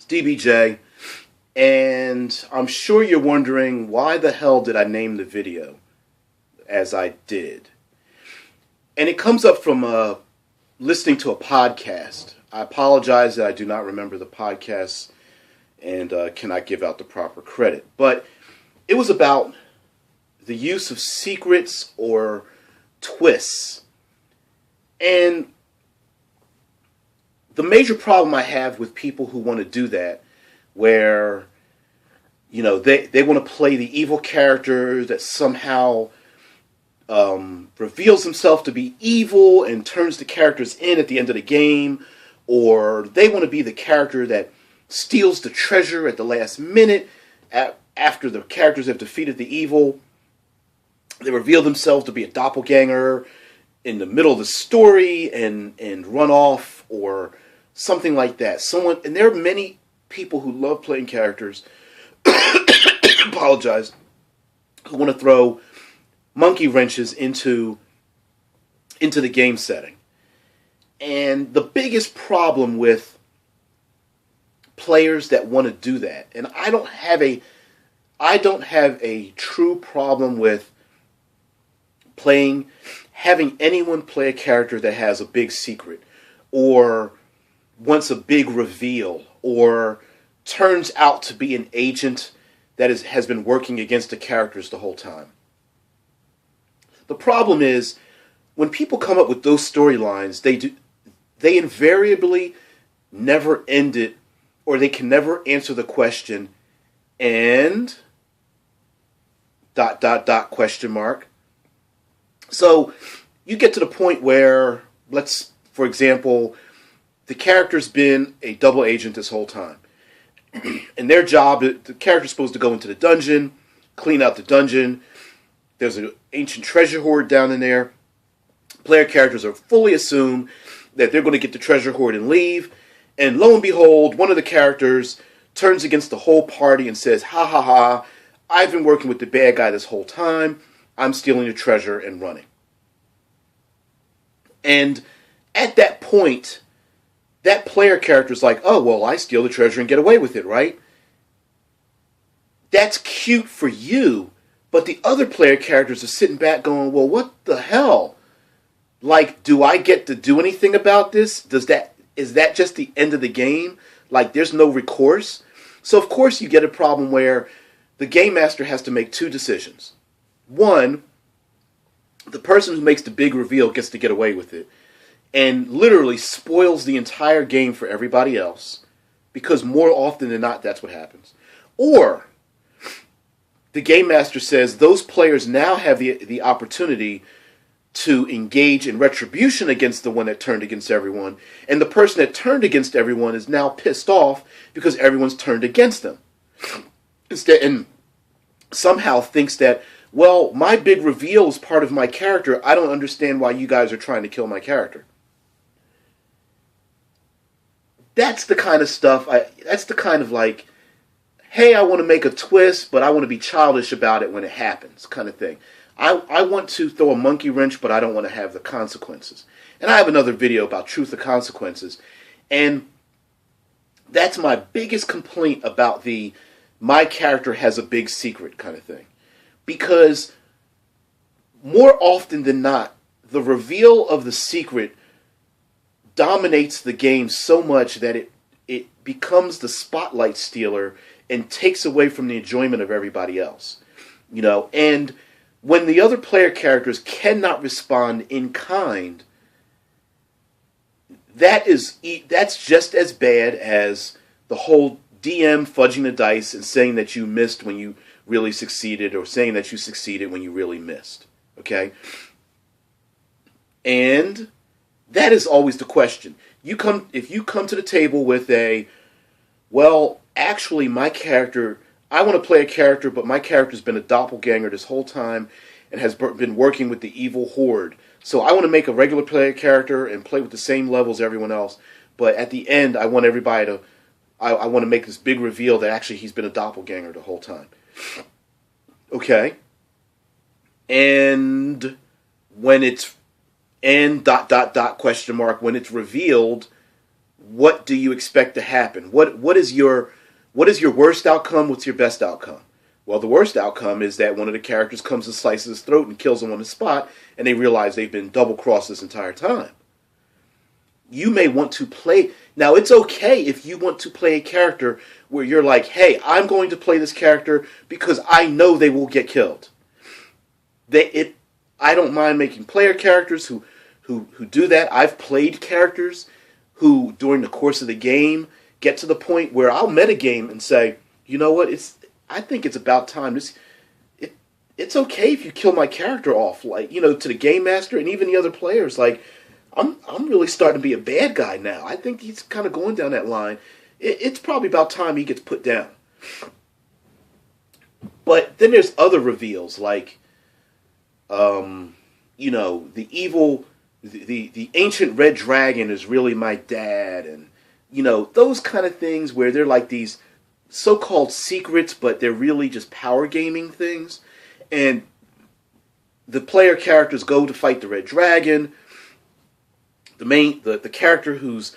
DBJ, and I'm sure you're wondering why the hell did I name the video as I did. And it comes up from listening to a podcast. I apologize that I do not remember the podcast and cannot give out the proper credit. But it was about the use of secrets or twists. And the major problem I have with people who want to do that, where, you know, they want to play the evil character that somehow reveals himself to be evil and turns the characters in at the end of the game, or they want to be the character that steals the treasure at the last minute after the characters have defeated the evil. They reveal themselves to be a doppelganger in the middle of the story and run off or something like that. And there are many people who love playing characters, apologize, who want to throw monkey wrenches into the game setting. And the biggest problem with players that want to do that, and I don't have a true problem with having anyone play a character that has a big secret, or wants a big reveal, or turns out to be an agent that has been working against the characters the whole time. The problem is, when people come up with those storylines, they invariably never end it, or they can never answer the question, and ... question mark. So you get to the point where, for example, the character's been a double agent this whole time. And their job, the character's supposed to go into the dungeon, clean out the dungeon. There's an ancient treasure hoard down in there. Player characters are fully assumed that they're going to get the treasure hoard and leave. And lo and behold, one of the characters turns against the whole party and says, ha ha ha, I've been working with the bad guy this whole time. I'm stealing the treasure and running. And at that point, that player character is like, oh, well, I steal the treasure and get away with it, right? That's cute for you, but the other player characters are sitting back going, well, what the hell? Like, do I get to do anything about this? Is that just the end of the game? Like, there's no recourse? So, of course, you get a problem where the game master has to make two decisions. One, the person who makes the big reveal gets to get away with it and literally spoils the entire game for everybody else, because more often than not, that's what happens. Or the game master says those players now have the opportunity to engage in retribution against the one that turned against everyone, and the person that turned against everyone is now pissed off because everyone's turned against them. And somehow thinks that, well, my big reveal is part of my character. I don't understand why you guys are trying to kill my character. That's the kind of stuff, that's the kind of like, hey, I want to make a twist, but I want to be childish about it when it happens kind of thing. I want to throw a monkey wrench, but I don't want to have the consequences. And I have another video about truth of consequences. And that's my biggest complaint about my character has a big secret kind of thing. Because more often than not, the reveal of the secret dominates the game so much that it becomes the spotlight stealer and takes away from the enjoyment of everybody else. You know, and when the other player characters cannot respond in kind, that's just as bad as the whole DM fudging the dice and saying that you missed when you really succeeded, or saying that you succeeded when you really missed. Okay? And that is always the question. If you come to the table with well, actually my character, I want to play a character, but my character's been a doppelganger this whole time and has been working with the evil horde. So I want to make a regular player character and play with the same level as everyone else. But at the end, I want everybody to, I want to make this big reveal that actually he's been a doppelganger the whole time. Okay. And when it's, question mark, when it's revealed what do you expect to happen? What is your worst outcome? What's your best outcome? Well, the worst outcome is that one of the characters comes and slices his throat and kills him on the spot, and they realize they've been double-crossed this entire time. You may want to play... Now, it's okay if you want to play a character where you're like, hey, I'm going to play this character because I know they will get killed. I don't mind making player characters who do that. I've played characters who, during the course of the game, get to the point where I'll metagame and say, you know what, I think it's about time. It's okay if you kill my character off, like, to the game master and even the other players. Like, I'm really starting to be a bad guy now. I think he's kind of going down that line. It's probably about time he gets put down. But then there's other reveals, like, the evil, the ancient red dragon is really my dad, and those kind of things where they're like these so-called secrets, but they're really just power gaming things. And the player characters go to fight the red dragon. The character who's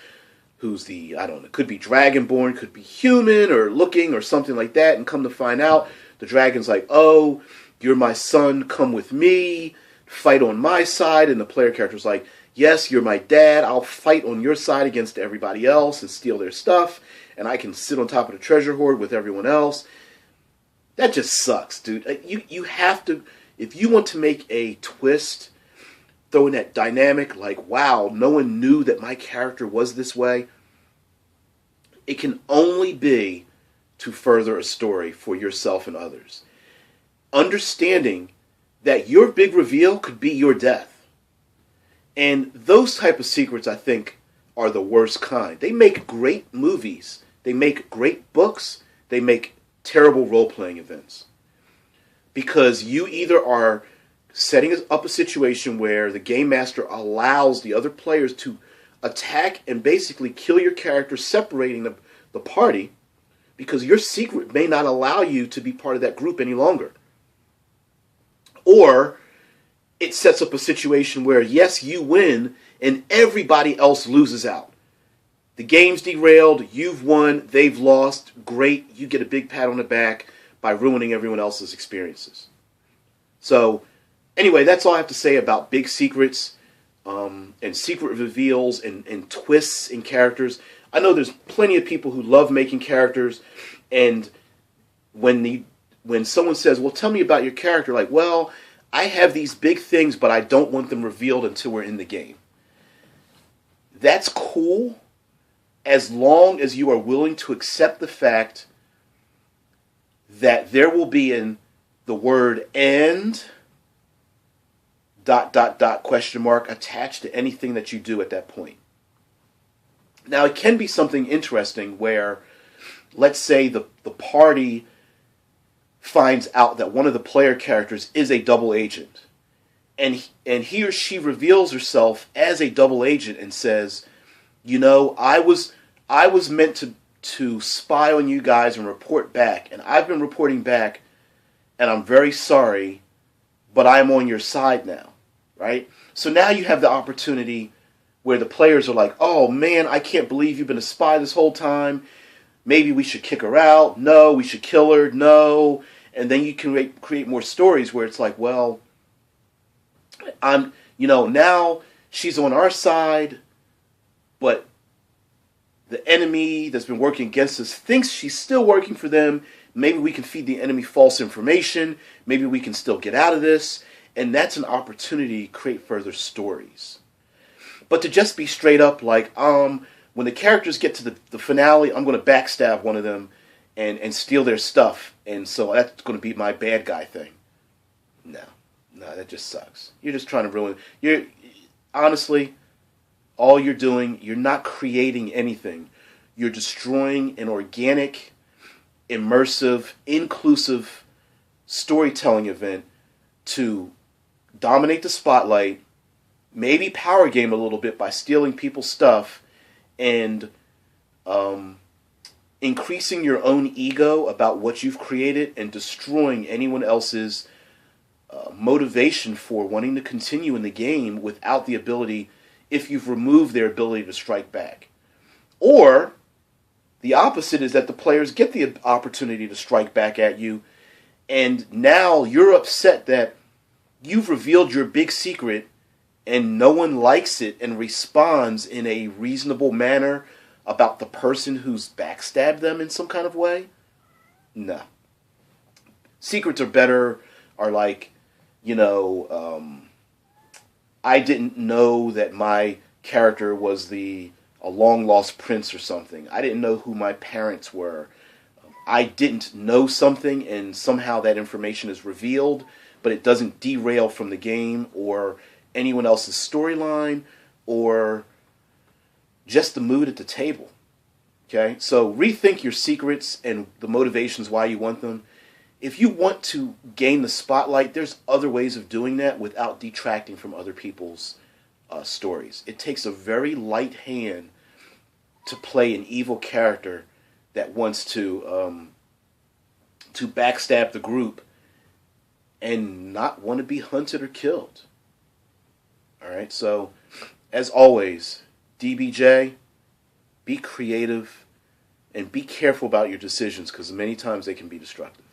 the, I don't know, could be dragonborn, could be human or looking or something like that, and come to find out the dragon's like, oh, you're my son, come with me, fight on my side. And the player character's like, yes, you're my dad, I'll fight on your side against everybody else and steal their stuff, and I can sit on top of the treasure hoard with everyone else. That just sucks, dude. You have to, if you want to make a twist, throw in that dynamic, like, wow, no one knew that my character was this way, it can only be to further a story for yourself and others. Understanding that your big reveal could be your death. And those type of secrets, I think, are the worst kind. They make great movies. They make great books. They make terrible role-playing events. Because you either are setting up a situation where the game master allows the other players to attack and basically kill your character, separating the party, because your secret may not allow you to be part of that group any longer. Or it sets up a situation where, yes, you win, and everybody else loses out. The game's derailed, you've won, they've lost, great, you get a big pat on the back by ruining everyone else's experiences. So, anyway, that's all I have to say about big secrets and secret reveals and twists in characters. I know there's plenty of people who love making characters, and when someone says, well, tell me about your character, like, well, I have these big things, but I don't want them revealed until we're in the game. That's cool, as long as you are willing to accept the fact that there will be in the word "and" ... question mark attached to anything that you do at that point. Now, it can be something interesting where, let's say the party finds out that one of the player characters is a double agent, and he or she reveals herself as a double agent and says, I was meant to spy on you guys and report back, and I've been reporting back, and I'm very sorry, but I'm on your side now, right? So now you have the opportunity where the players are like, oh man, I can't believe you've been a spy this whole time. Maybe we should kick her out. No, we should kill her. No. And then you can create more stories where it's like, well, now she's on our side, but the enemy that's been working against us thinks she's still working for them. Maybe we can feed the enemy false information. Maybe we can still get out of this. And that's an opportunity to create further stories. But to just be straight up like, when the characters get to the finale, I'm going to backstab one of them and steal their stuff. And so that's going to be my bad guy thing. No, that just sucks. You're just trying to ruin... Honestly, all you're doing, you're not creating anything. You're destroying an organic, immersive, inclusive storytelling event to dominate the spotlight, maybe power game a little bit by stealing people's stuff, and increasing your own ego about what you've created and destroying anyone else's motivation for wanting to continue in the game without the ability, if you've removed their ability to strike back. Or the opposite is that the players get the opportunity to strike back at you, and now you're upset that you've revealed your big secret and no one likes it and responds in a reasonable manner about the person who's backstabbed them in some kind of way. No. Secrets are better, are like, you know, I didn't know that my character was a long lost prince or something. I didn't know who my parents were. I didn't know something, and somehow that information is revealed, but it doesn't derail from the game or anyone else's storyline or just the mood at the table. Okay? So rethink your secrets and the motivations why you want them. If you want to gain the spotlight, there's other ways of doing that without detracting from other people's stories. It takes a very light hand to play an evil character that wants to backstab the group and not want to be hunted or killed. All right, so as always, DBJ, be creative and be careful about your decisions because many times they can be destructive.